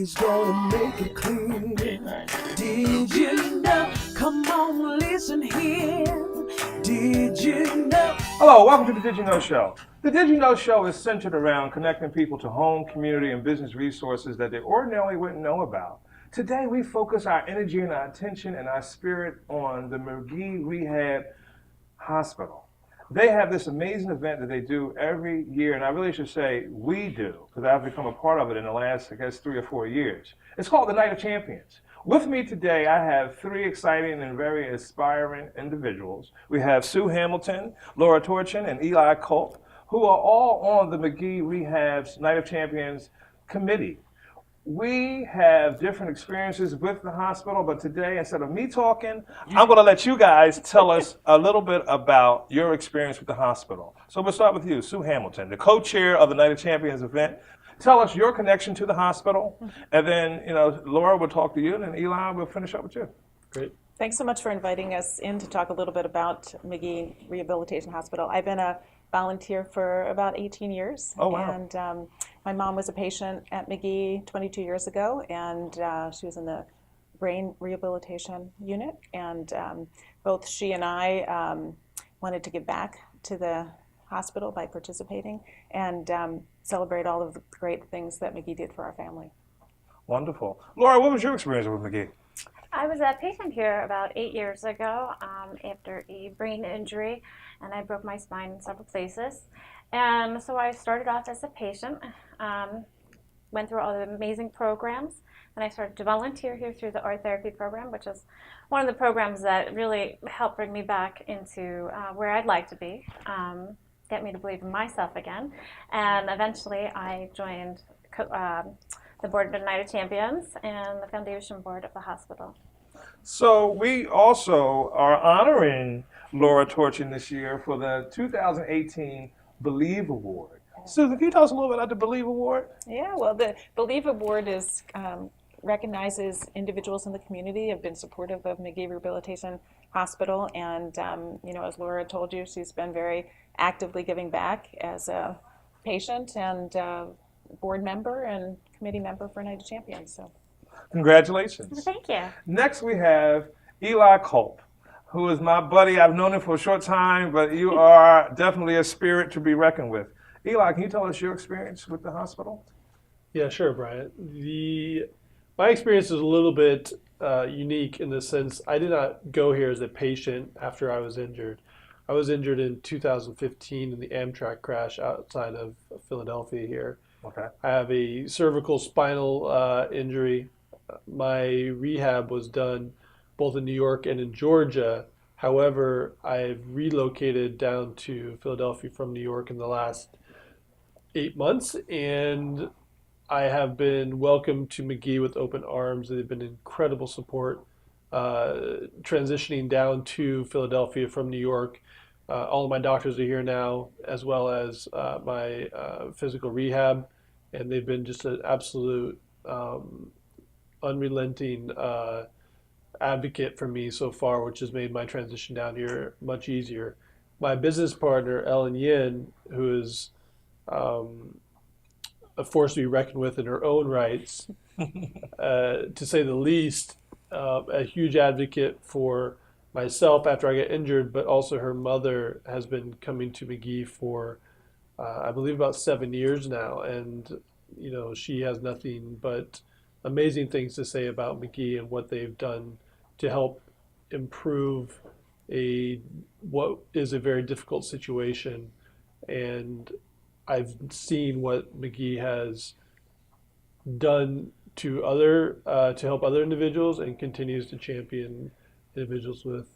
He's gonna make it clean. Did you know? Come on, listen here. Did you know? Hello, welcome to the Did You Know Show. The Did You Know Show is centered around connecting people to home, community, and business resources that they ordinarily wouldn't know about. Today, we focus our energy and our attention and our spirit on the Magee Rehab Hospital. They have this amazing event that they do every year, and I really should say we do, because I've become a part of it in the last, I guess, 3 or 4 years. It's called the Night of Champions. With me today, I have 3 exciting and very aspiring individuals. We have Sue Hamilton, Laura Torchin, and Elac Holt, who are all on the Magee Rehab's Night of Champions committee. We have different experiences with the hospital, but today, instead of me talking, I'm going to let you guys tell us a little bit about your experience with the hospital. So we'll start with you, Sue Hamilton, the co-chair of the Night of Champions event. Tell us your connection to the hospital, and then, Laura will talk to you, and then Eli will finish up with you. Great. Thanks so much for inviting us in to talk a little bit about Magee Rehabilitation Hospital. I've been a volunteer for about 18 years. Oh, wow. And my mom was a patient at Magee 22 years ago, and she was in the brain rehabilitation unit. And both she and I wanted to give back to the hospital by participating and celebrate all of the great things that Magee did for our family. Wonderful. Laura, what was your experience with Magee? I was a patient here about 8 years ago after a brain injury, and I broke my spine in several places. And so I started off as a patient, went through all the amazing programs, and I started to volunteer here through the art therapy program, which is one of the programs that really helped bring me back into where I'd like to be, get me to believe in myself again. And eventually I joined the board of the United Champions and the foundation board of the hospital. So we also are honoring Laura Torchin this year for the 2018 Believe Award. Susan, can you tell us a little bit about the Believe Award? Yeah, well, the Believe Award is recognizes individuals in the community have been supportive of Magee Rehabilitation Hospital, and as Laura told you, she's been very actively giving back as a patient and board member and committee member for Night of Champions. So, congratulations. Thank you. Next we have Elac Holt, who is my buddy. I've known him for a short time, but you are definitely a spirit to be reckoned with. Eli, can you tell us your experience with the hospital? Yeah, sure, Brian. My experience is a little bit unique in the sense I did not go here as a patient after I was injured. I was injured in 2015 in the Amtrak crash outside of Philadelphia here. Okay. I have a cervical spinal injury. My rehab was done both in New York and in Georgia. However, I've relocated down to Philadelphia from New York in the last 8 months, and I have been welcomed to Magee with open arms. They've been incredible support. Transitioning down to Philadelphia from New York, all of my doctors are here now, as well as my physical rehab, and they've been just an absolute unrelenting advocate for me so far, which has made my transition down here much easier. My business partner, Ellen Yin, who is a force to be reckoned with in her own rights, to say the least, a huge advocate for myself after I got injured, but also her mother has been coming to Magee for, I believe, about 7 years now, and she has nothing but amazing things to say about Magee and what they've done to help improve what is a very difficult situation. And I've seen what Magee has done to help other individuals, and continues to champion individuals with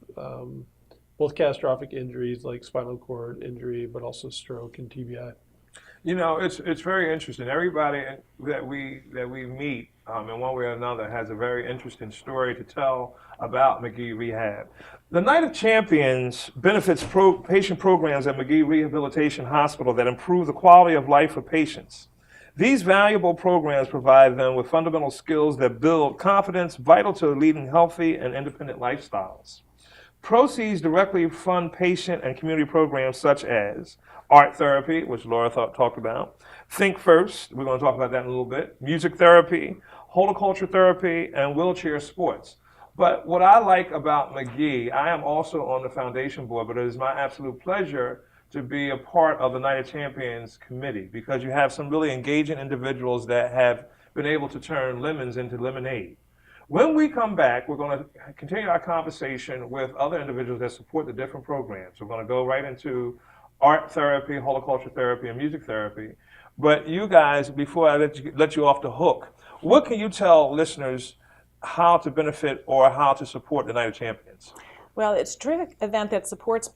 both catastrophic injuries like spinal cord injury, but also stroke and TBI. It's very interesting. Everybody that we meet in one way or another has a very interesting story to tell about Magee Rehab. The Night of Champions benefits patient programs at Magee Rehabilitation Hospital that improve the quality of life for patients. These valuable programs provide them with fundamental skills that build confidence vital to leading healthy and independent lifestyles. Proceeds directly fund patient and community programs such as art therapy, which Laura talked about. Think First, we're going to talk about that in a little bit. Music therapy, horticulture therapy, and wheelchair sports. But what I like about Magee, I am also on the foundation board, but it is my absolute pleasure to be a part of the Night of Champions committee because you have some really engaging individuals that have been able to turn lemons into lemonade. When we come back, we're going to continue our conversation with other individuals that support the different programs. We're going to go right into art therapy, horticulture therapy, and music therapy. But you guys, before I let you off the hook, what can you tell listeners how to benefit or how to support the Night of Champions? Well, it's a terrific event that supports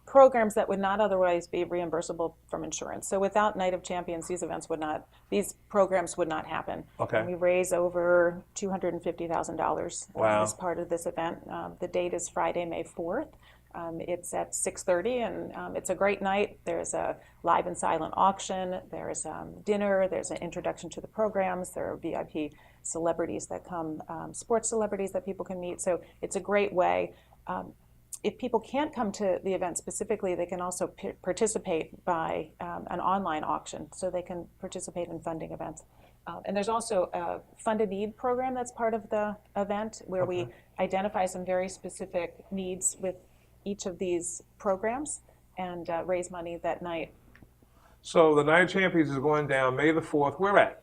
programs that would not otherwise be reimbursable from insurance. So without Night of Champions, these programs would not happen. Okay. And we raise over $250,000 Wow. as part of this event. The date is Friday, May 4th. It's at 6:30, and it's a great night. There's a live and silent auction. There's dinner. There's an introduction to the programs. There are VIP celebrities that come, sports celebrities that people can meet. So it's a great way. If people can't come to the event specifically, they can also participate by an online auction, so they can participate in funding events. And there's also a Fund a Need program that's part of the event where we identify some very specific needs with each of these programs and raise money that night. So the Night of Champions is going down May the 4th. Where at?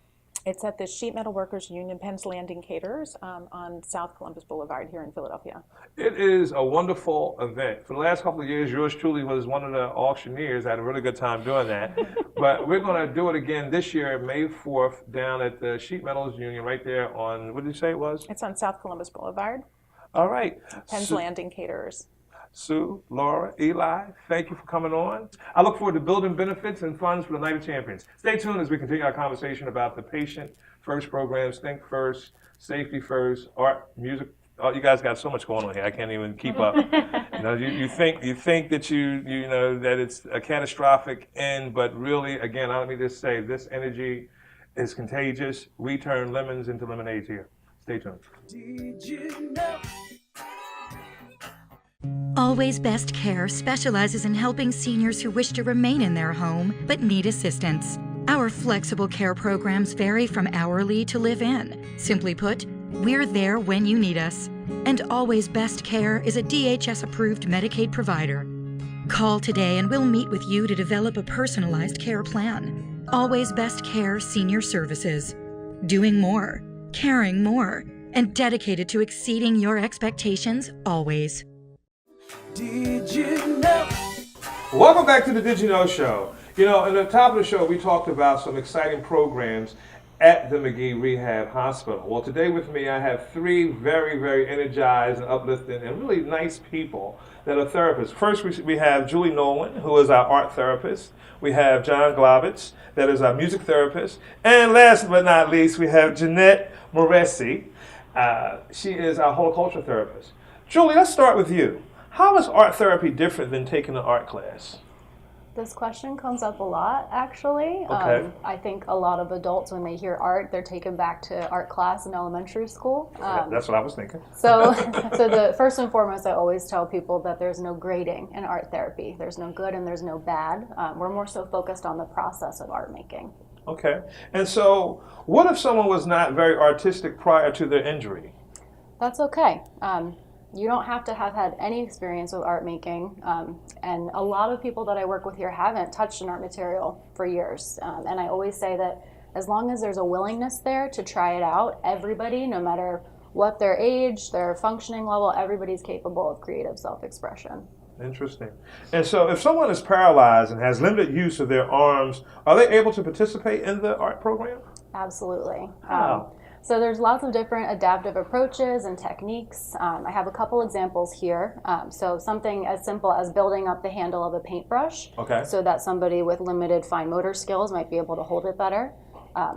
It's at the Sheet Metal Workers Union Penn's Landing Caterers on South Columbus Boulevard here in Philadelphia. It is a wonderful event. For the last couple of years, yours truly was one of the auctioneers. I had a really good time doing that. But we're going to do it again this year, May 4th, down at the Sheet Metals Union right there on, what did you say it was? It's on South Columbus Boulevard, All right. Penn's Landing Caterers. Sue, Laura, Eli, thank you for coming on. I look forward to building benefits and funds for the Night of Champions. Stay tuned as we continue our conversation about the patient first programs, Think First, Safety First, art, music. Oh, you guys got so much going on here. I can't even keep up. You think that you know that it's a catastrophic end, but really, again, let me just say, this energy is contagious. We turn lemons into lemonades here. Stay tuned. Did you know? Always Best Care specializes in helping seniors who wish to remain in their home but need assistance. Our flexible care programs vary from hourly to live-in. Simply put, we're there when you need us. And Always Best Care is a DHS-approved Medicaid provider. Call today and we'll meet with you to develop a personalized care plan. Always Best Care Senior Services. Doing more, caring more, and dedicated to exceeding your expectations always. Did you know? Welcome back to the Did You Know Show. You know, at the top of the show, we talked about some exciting programs at the Magee Rehab Hospital. Well, today with me, I have three very, very energized and uplifting and really nice people that are therapists. First, we have Julie Nolan, who is our art therapist. We have John Glavitz, that is our music therapist. And last but not least, we have Jeanette Moresi. She is our horticulture therapist. Julie, let's start with you. How is art therapy different than taking an art class? This question comes up a lot, actually. Okay. I think a lot of adults, when they hear art, they're taken back to art class in elementary school. That's what I was thinking. So the first and foremost, I always tell people that there's no grading in art therapy. There's no good and there's no bad. We're more so focused on the process of art making. Okay. And so what if someone was not very artistic prior to their injury? That's okay. You don't have to have had any experience with art making, and a lot of people that I work with here haven't touched an art material for years. And I always say that as long as there's a willingness there to try it out, everybody, no matter what their age, their functioning level, everybody's capable of creative self-expression. Interesting. And so if someone is paralyzed and has limited use of their arms, are they able to participate in the art program? Absolutely. How? So there's lots of different adaptive approaches and techniques. I have a couple examples here. So something as simple as building up the handle of a paintbrush, Okay. so that somebody with limited fine motor skills might be able to hold it better.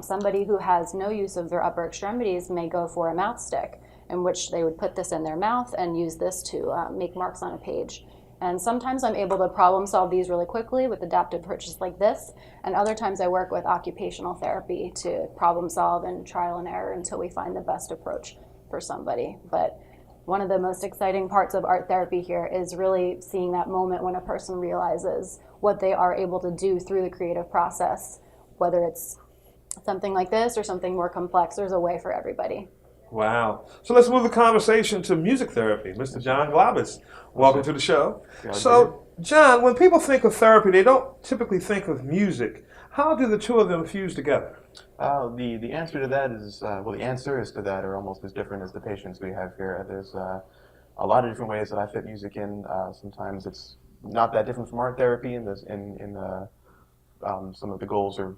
Somebody who has no use of their upper extremities may go for a mouth stick, in which they would put this in their mouth and use this to make marks on a page. And sometimes I'm able to problem solve these really quickly with adaptive approaches like this. And other times I work with occupational therapy to problem solve and trial and error until we find the best approach for somebody. But one of the most exciting parts of art therapy here is really seeing that moment when a person realizes what they are able to do through the creative process. Whether it's something like this or something more complex, there's a way for everybody. Wow. So let's move the conversation to music therapy. Mr. John Glabus, welcome to the show. So, John, when people think of therapy, they don't typically think of music. How do the two of them fuse together? The answer to that is, the answers to that are almost as different as the patients we have here. There's a lot of different ways that I fit music in. Sometimes it's not that different from art therapy, and some of the goals are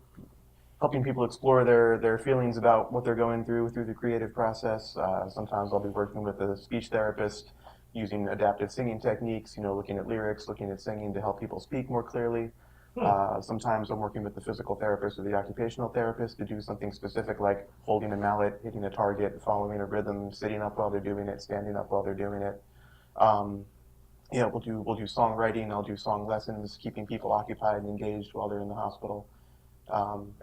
helping people explore their feelings about what they're going through the creative process. Sometimes I'll be working with a speech therapist using adaptive singing techniques, looking at lyrics, looking at singing to help people speak more clearly. Sometimes I'm working with the physical therapist or the occupational therapist to do something specific like holding a mallet, hitting a target, following a rhythm, sitting up while they're doing it, standing up while they're doing it. We'll do songwriting, I'll do song lessons, keeping people occupied and engaged while they're in the hospital.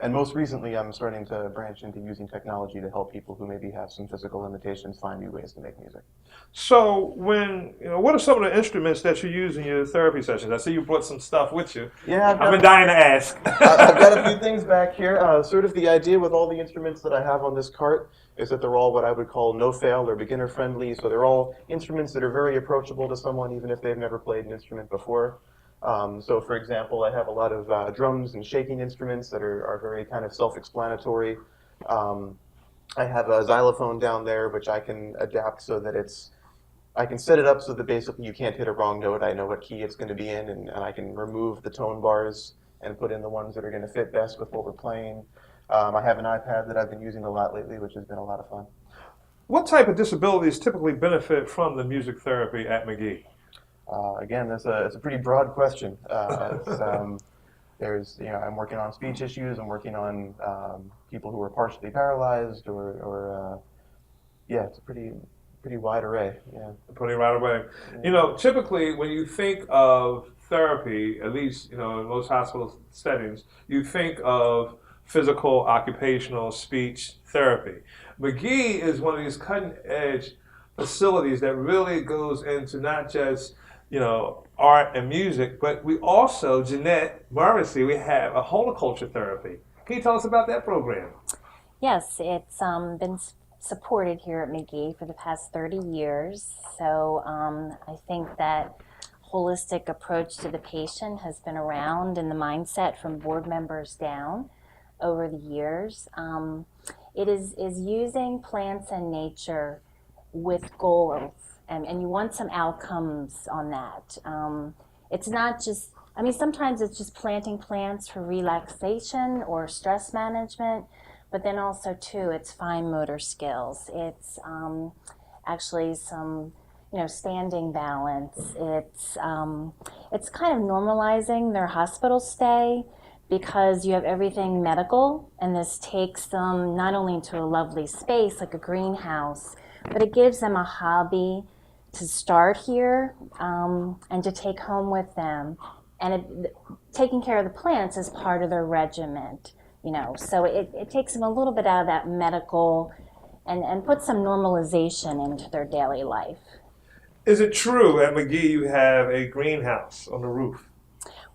And most recently, I'm starting to branch into using technology to help people who maybe have some physical limitations find new ways to make music. So, what are some of the instruments that you use in your therapy sessions? I see you brought some stuff with you. Yeah, I've been dying to ask. I've got a few things back here. Sort of the idea with all the instruments that I have on this cart is that they're all what I would call no-fail or beginner-friendly. So they're all instruments that are very approachable to someone, even if they've never played an instrument before. So for example, I have a lot of drums and shaking instruments that are very kind of self-explanatory. I have a xylophone down there, which I can adapt so that I can set it up so that basically you can't hit a wrong note. I know what key it's going to be in, and I can remove the tone bars and put in the ones that are going to fit best with what we're playing. I have an iPad that I've been using a lot lately, which has been a lot of fun. What type of disabilities typically benefit from the music therapy at Magee? Again, it's a pretty broad question. I'm working on speech issues. I'm working on people who are partially paralyzed, it's a pretty wide array. Yeah, Pretty right away. Typically when you think of therapy, at least in most hospital settings, you think of physical, occupational, speech therapy. Magee is one of these cutting-edge facilities that really goes into not just art and music, but we also, Jeanette Morrissey, we have a horticulture therapy. Can you tell us about that program? Yes, it's been supported here at Magee for the past 30 years. So I think that holistic approach to the patient has been around in the mindset from board members down over the years. It is using plants and nature with goals. And you want some outcomes on that. It's not just, sometimes it's just planting plants for relaxation or stress management, but then also too, it's fine motor skills. It's actually some, standing balance. It's kind of normalizing their hospital stay because you have everything medical, and this takes them not only into a lovely space like a greenhouse, but it gives them a hobby to start here and to take home with them. And taking care of the plants is part of their regiment, so it takes them a little bit out of that medical and puts some normalization into their daily life. Is it true at Magee you have a greenhouse on the roof?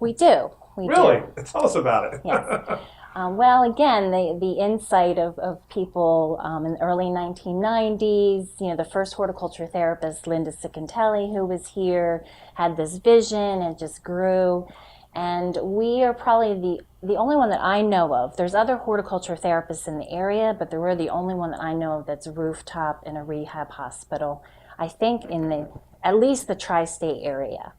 We do. Really? Tell us about it. Yes. Well, again, the insight of people in the early 1990s, the first horticulture therapist, Linda Sicantelli, who was here, had this vision and it just grew. And we are probably the only one that I know of. There's other horticulture therapists in the area, but we're the only one that I know of that's rooftop in a rehab hospital, I think in at least the tri-state area.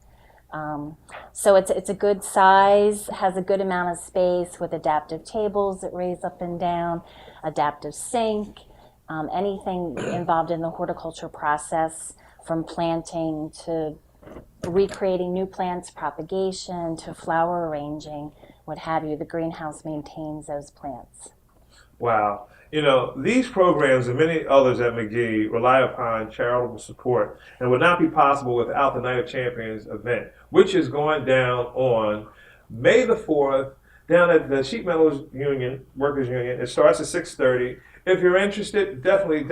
So it's a good size, has a good amount of space with adaptive tables that raise up and down, adaptive sink, anything involved in the horticulture process, from planting to recreating new plants, propagation, to flower arranging, what have you. The greenhouse maintains those plants. Wow. These programs and many others at Magee rely upon charitable support and would not be possible without the Night of Champions event, which is going down on May the 4th down at the Sheet Metals Union, Workers Union. It starts at 6:30. If you're interested, definitely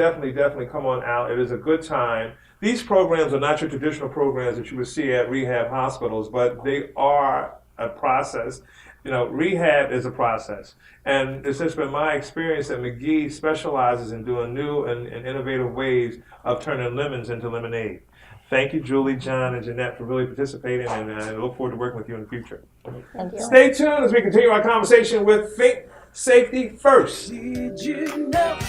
come on out. It is a good time. These programs are not your traditional programs that you would see at rehab hospitals, but they are a process. You know, rehab is a process. And it's just been my experience that Magee specializes in doing new and innovative ways of turning lemons into lemonade. Thank you, Julie, John, and Jeanette, for really participating, and I look forward to working with you in the future. Thank you. Stay tuned as we continue our conversation with Think Safety First. Did you know?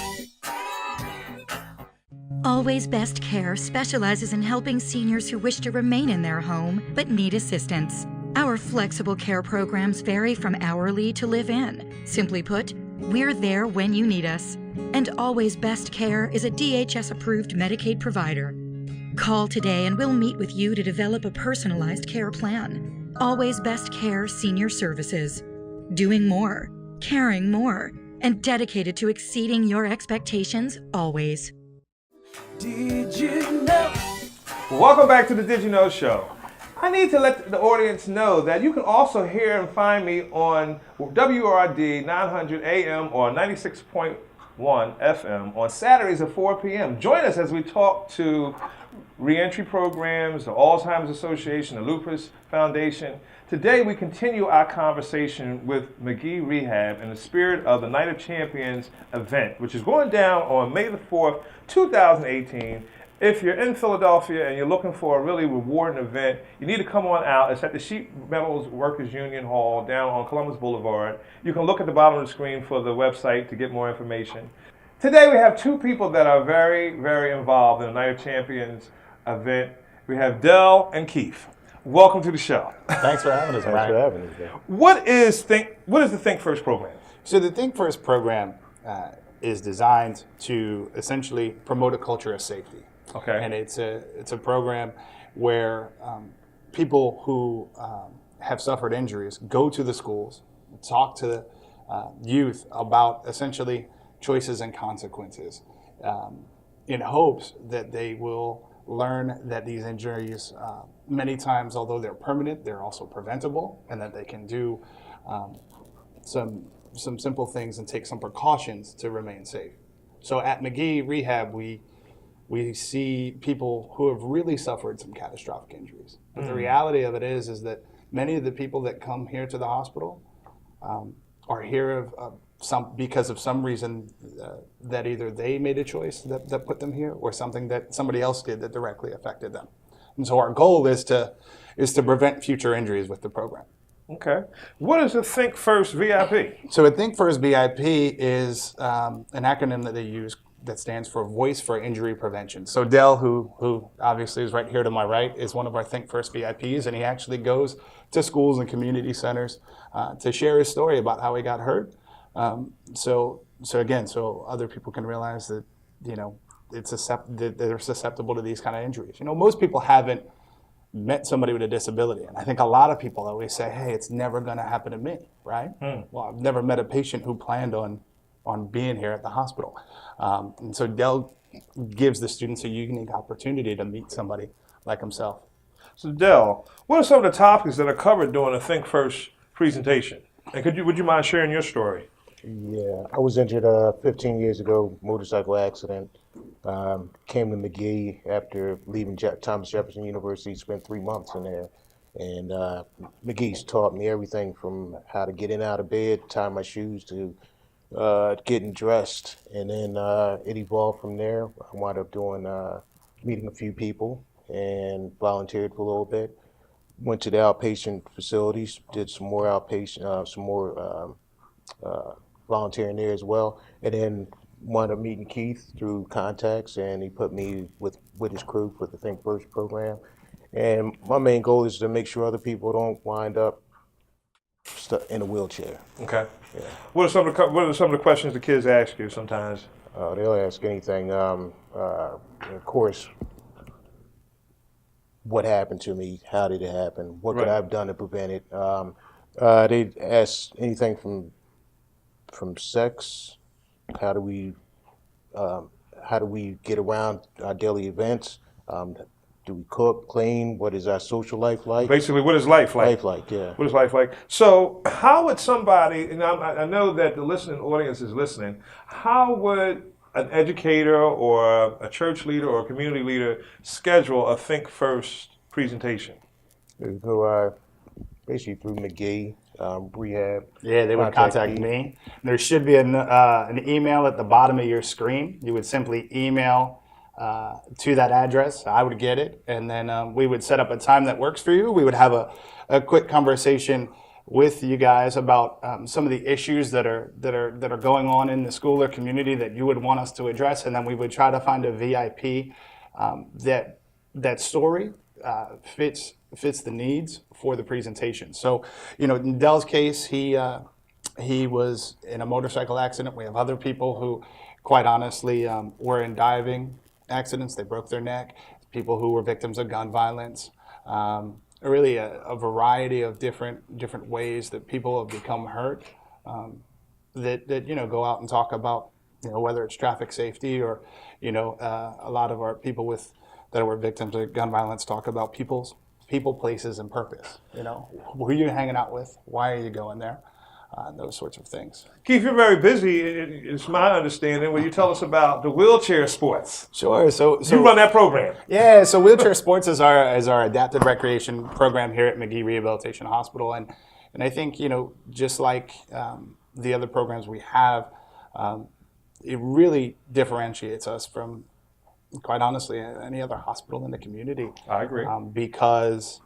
Always Best Care specializes in helping seniors who wish to remain in their home but need assistance. Our flexible care programs vary from hourly to live-in. Simply put, we're there when you need us. And Always Best Care is a DHS-approved Medicaid provider. Call today and we'll meet with you to develop a personalized care plan. Always Best Care Senior Services. Doing more, caring more, and dedicated to exceeding your expectations always. Did you know? Welcome back to the Did You Know Show. I need to let the audience know that you can also hear and find me on WRD 900 AM or 96.1 FM on Saturdays at 4 p.m. Join us as we talk to reentry programs, the Alzheimer's Association, the Lupus Foundation. Today we continue our conversation with Magee Rehab in the spirit of the Night of Champions event, which is going down on May the 4th, 2018. If you're in Philadelphia and you're looking for a really rewarding event, you need to come on out. It's at the Sheet Metals Workers Union Hall down on Columbus Boulevard. You can look at the bottom of the screen for the website to get more information. Today we have two people that are very, very involved in the Night of Champions event. We have Del and Keith. Welcome to the show. Thanks for having us, Brian. Thanks for having us, Dale. What is the Think First program? So the Think First program is designed to essentially promote a culture of safety. Okay. And it's a program where people who have suffered injuries go to the schools, talk to the youth about essentially choices and consequences, in hopes that they will learn that these injuries, many times, although they're permanent, they're also preventable, and that they can do some simple things and take some precautions to remain safe. So at Magee Rehab, we see people who have really suffered some catastrophic injuries. But the reality of it is that many of the people that come here to the hospital are here because of some reason that either they made a choice that put them here, or something that somebody else did that directly affected them. And so our goal is to prevent future injuries with the program. Okay. What is the Think First VIP? So a Think First VIP is an acronym that they use that stands for Voice for Injury Prevention. So Del, who obviously is right here to my right, is one of our Think First VIPs, and he actually goes to schools and community centers to share his story about how he got hurt. So other people can realize that, that they're susceptible to these kind of injuries. Most people haven't met somebody with a disability, and I think a lot of people always say, "Hey, it's never going to happen to me," right? Well, I've never met a patient who planned on being here at the hospital, and so Del gives the students a unique opportunity to meet somebody like himself. So Del, what are some of the topics that are covered during the Think First presentation? And would you mind sharing your story? Yeah, I was injured 15 years ago, motorcycle accident. Came to Magee after leaving Thomas Jefferson University, spent 3 months in there. And Magee's taught me everything from how to get in and out of bed, tie my shoes, to getting dressed. And then it evolved from there. I wound up meeting a few people and volunteered for a little bit. Went to the outpatient facilities, did some more outpatient, volunteering there as well, and then wound up meeting Keith through contacts, and he put me with his crew for the Think First program. And my main goal is to make sure other people don't wind up stuck in a wheelchair. Okay. Yeah. What are some of the questions the kids ask you sometimes? They'll ask anything. Of course, what happened to me? How did it happen? What could I have done to prevent it? They ask anything from sex. How do we get around our daily events? Do we cook, clean? What is our social life like? Basically, what is life like? Life like, yeah. What is life like? So how would somebody, and I know that the listening audience is listening, how would an educator or a church leader or a community leader schedule a Think First presentation? We go basically through Magee, rehab. Yeah, they would contact me. There should be an email at the bottom of your screen. You would simply email to that address. I would get it, and then we would set up a time that works for you. We would have a quick conversation with you guys about some of the issues that are going on in the school or community that you would want us to address, and then we would try to find a VIP that story fits the needs for the presentation. So, in Dell's case, he was in a motorcycle accident. We have other people who, quite honestly, were in diving accidents. They broke their neck. People who were victims of gun violence. Really a variety of different ways that people have become hurt. That go out and talk about whether it's traffic safety or a lot of our people that were victims of gun violence talk about people, places, and purpose. Who are you hanging out with? Why are you going there? Those sorts of things. Keith, you're very busy. It's my understanding. Will you tell us about the wheelchair sports? Sure. So you run that program. Yeah. So wheelchair sports is our adapted recreation program here at Magee Rehabilitation Hospital, and I think just like the other programs we have, it really differentiates us from, quite honestly, any other hospital in the community. I agree. Because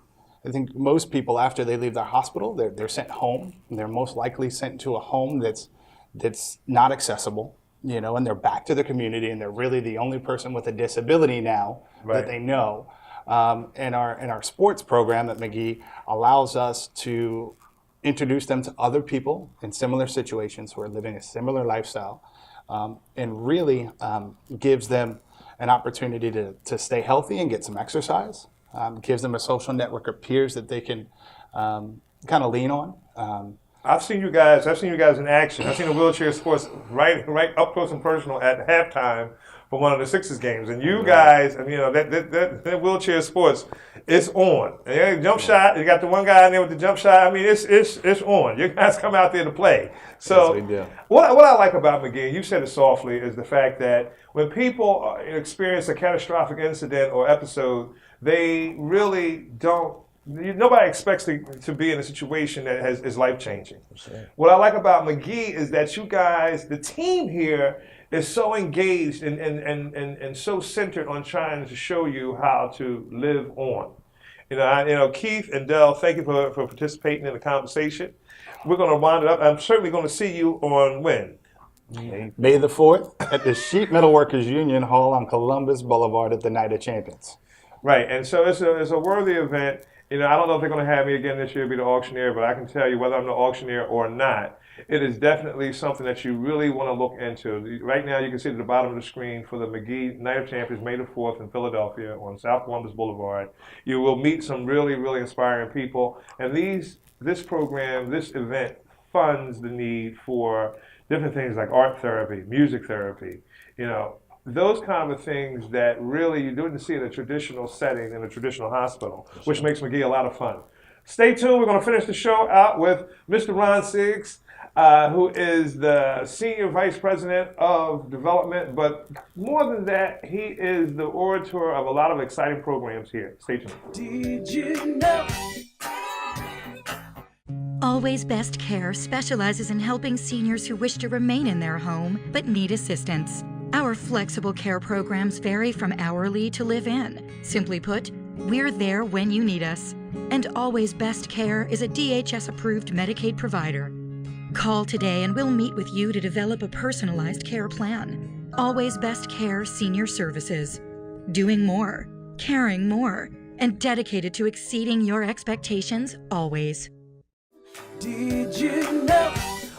I think most people, after they leave their hospital, they're sent home. They're most likely sent to a home that's not accessible, and they're back to the community, and they're really the only person with a disability now that they know. And our sports program at Magee allows us to introduce them to other people in similar situations who are living a similar lifestyle, and really gives them an opportunity to stay healthy and get some exercise. Gives them a social network of peers that they can kind of lean on. I've seen you guys in action. I've seen the wheelchair sports right up close and personal at halftime for one of the Sixers games. And you guys, that wheelchair sports, it's on. And jump shot, you got the one guy in there with the jump shot. It's on. You guys come out there to play. So what I like about Magee, you said it softly, is the fact that when people experience a catastrophic incident or episode, they really don't. Nobody expects to be in a situation that is life-changing. What I like about Magee is that you guys, the team here, is so engaged and so centered on trying to show you how to live on. Keith and Dell, thank you for participating in the conversation. We're going to wind it up. I'm certainly going to see you on when? May the 4th at the Sheet Metal Workers Union Hall on Columbus Boulevard at the Night of Champions. Right, and so it's a worthy event. I don't know if they're going to have me again this year to be the auctioneer, but I can tell you whether I'm the auctioneer or not, it is definitely something that you really want to look into. Right now, you can see at the bottom of the screen for the Magee Night of Champions, May the 4th in Philadelphia on South Columbus Boulevard. You will meet some really, really inspiring people. And this program, this event, funds the need for different things like art therapy, music therapy, those kind of things that really you don't see in a traditional setting in a traditional hospital, which makes Magee a lot of fun. Stay tuned. We're going to finish the show out with Mr. Ron Siggs, who is the Senior Vice President of Development, but more than that, he is the orator of a lot of exciting programs here. Stay tuned. Did you know? Always Best Care specializes in helping seniors who wish to remain in their home but need assistance. Our flexible care programs vary from hourly to live-in. Simply put, we're there when you need us. And Always Best Care is a DHS-approved Medicaid provider. Call today and we'll meet with you to develop a personalized care plan. Always Best Care Senior Services. Doing more, caring more, and dedicated to exceeding your expectations always. Did you know?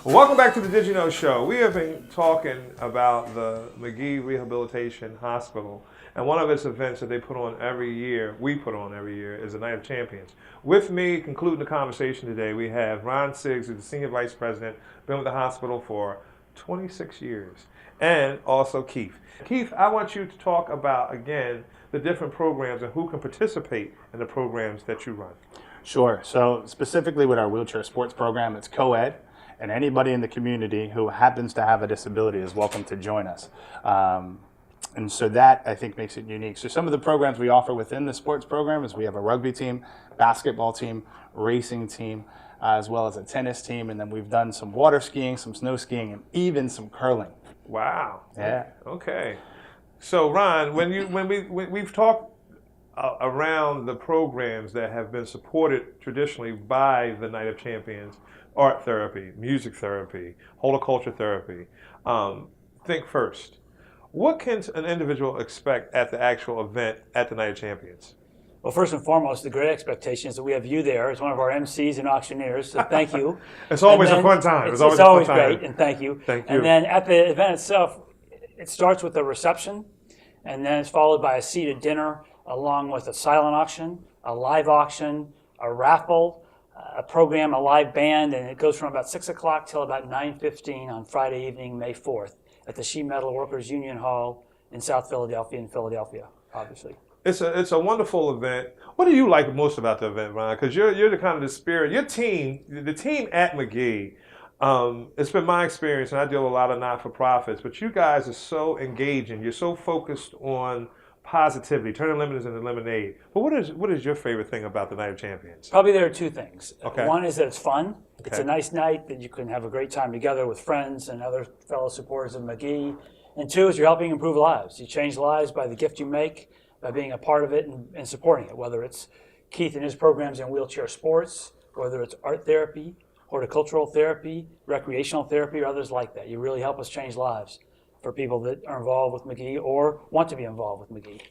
Welcome back to the Did You Know Show. We have been talking about the Magee Rehabilitation Hospital, and one of its events that we put on every year, is the Night of Champions. With me, concluding the conversation today, we have Ron Siggs, who's the Senior Vice President, been with the hospital for 26 years, and also Keith. Keith, I want you to talk about, again, the different programs and who can participate in the programs that you run. Sure. So specifically with our wheelchair sports program, it's co-ed. And anybody in the community who happens to have a disability is welcome to join us. And so that, I think, makes it unique. So some of the programs we offer within the sports program is we have a rugby team, basketball team, racing team, as well as a tennis team. And then we've done some water skiing, some snow skiing, and even some curling. Wow. Yeah. Okay. So Ron, we've talked around the programs that have been supported traditionally by the Night of Champions: art therapy, music therapy, horticulture therapy. Think first. What can an individual expect at the actual event at the Night of Champions? Well, first and foremost, the great expectation is that we have you there as one of our MCs and auctioneers, so thank you. It's always a fun time. It's always great, and thank you. Thank you. And then at the event itself, it starts with a reception, and then it's followed by a seated dinner, along with a silent auction, a live auction, a raffle, a program, a live band, and it goes from about 6 o'clock till about 9:15 on Friday evening, May 4th, at the Sheet Metal Workers Union Hall in South Philadelphia, obviously. It's a wonderful event. What do you like most about the event, Ron? Because you're the kind of the spirit. Your team, the team at Magee. It's been my experience, and I deal with a lot of not-for-profits. But you guys are so engaging. You're so focused on positivity, turning lemons into lemonade. But what is your favorite thing about the Night of Champions? Probably there are two things. Okay. One is that it's fun. Okay. It's a nice night that you can have a great time together with friends and other fellow supporters of Magee. And two is you're helping improve lives. You change lives by the gift you make, by being a part of it and supporting it, whether it's Keith and his programs in wheelchair sports, whether it's art therapy, horticultural therapy, recreational therapy, or others like that. You really help us change lives for people that are involved with Magee or want to be involved with Magee.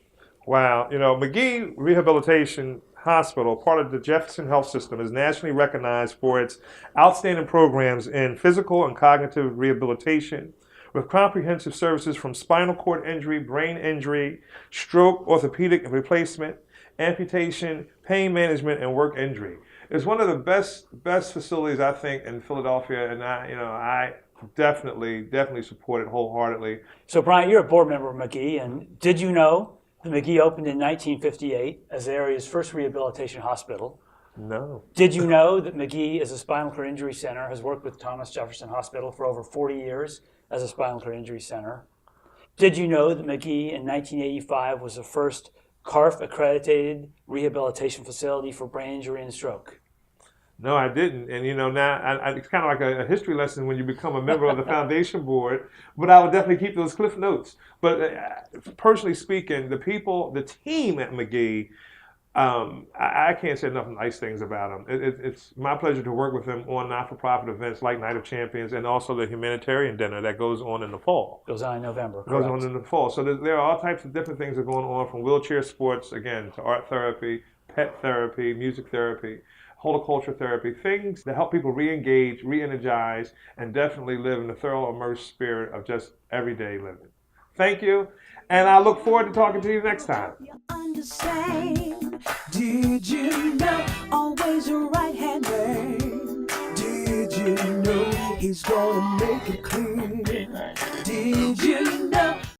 Wow. Magee Rehabilitation Hospital, part of the Jefferson Health System, is nationally recognized for its outstanding programs in physical and cognitive rehabilitation, with comprehensive services from spinal cord injury, brain injury, stroke, orthopedic replacement, amputation, pain management, and work injury. It's one of the best facilities, I think, in Philadelphia, and I definitely support it wholeheartedly. So Brian, you're a board member of Magee, and did you know that Magee opened in 1958 as the area's first rehabilitation hospital? No. Did you know that Magee, as a spinal cord injury center, has worked with Thomas Jefferson Hospital for over 40 years as a spinal cord injury center? Did you know that Magee in 1985 was the first CARF accredited rehabilitation facility for brain injury and stroke? No, I didn't. And now it's kind of like a history lesson when you become a member of the foundation board, but I would definitely keep those cliff notes. But personally speaking, the team at Magee, I can't say enough nice things about them. It's my pleasure to work with them on not-for-profit events like Night of Champions and also the humanitarian dinner that goes on in the fall. Goes on in November. Goes on in the fall. So there are all types of different things that are going on, from wheelchair sports, again, to art therapy, pet therapy, music therapy, horticulture therapy, things that help people re-engage, re-energize, and definitely live in the thorough, immersed spirit of just everyday living. Thank you, and I look forward to talking to you next time. Understand? Did you know? Always a right-hand man. Did you know? He's gonna make it clean. Did you know?